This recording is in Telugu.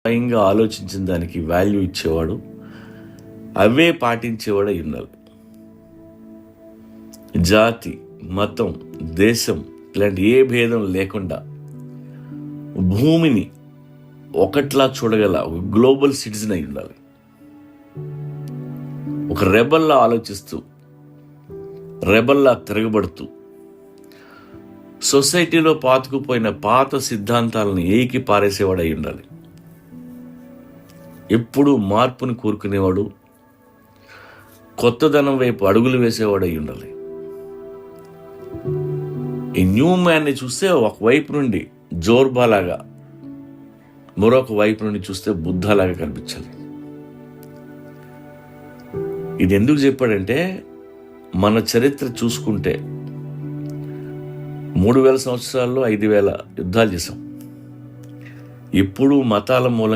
స్వయంగా ఆలోచించిన దానికి వాల్యూ ఇచ్చేవాడు, అవే పాటించేవాడు అయి ఉండాలి. జాతి, మతం, దేశం ఇలాంటి ఏ భేదం లేకుండా భూమిని ఒకట్లా చూడగల ఒక గ్లోబల్ సిటిజన్ అయి ఉండాలి. ఒక రెబల్లా ఆలోచిస్తూ, రెబల్లా తిరగబడుతూ, సొసైటీలో పాతుకుపోయిన పాత సిద్ధాంతాలను ఏకి పారేసేవాడు అయి ఉండాలి. ఎప్పుడూ మార్పుని కోరుకునేవాడు, కొత్తదనం వైపు అడుగులు వేసేవాడు అయి ఉండాలి. ఈ న్యూ మ్యాన్ని చూస్తే ఒకవైపు నుండి జోర్బాలాగా, మరొక వైపు నుండి చూస్తే బుద్ధలాగా కనిపించాలి. ఇది ఎందుకు చెప్పాడంటే, మన చరిత్ర చూసుకుంటే 3000 సంవత్సరాల్లో 5000 యుద్ధాలు చేశాం. ఇప్పుడు మతాల మూలంగా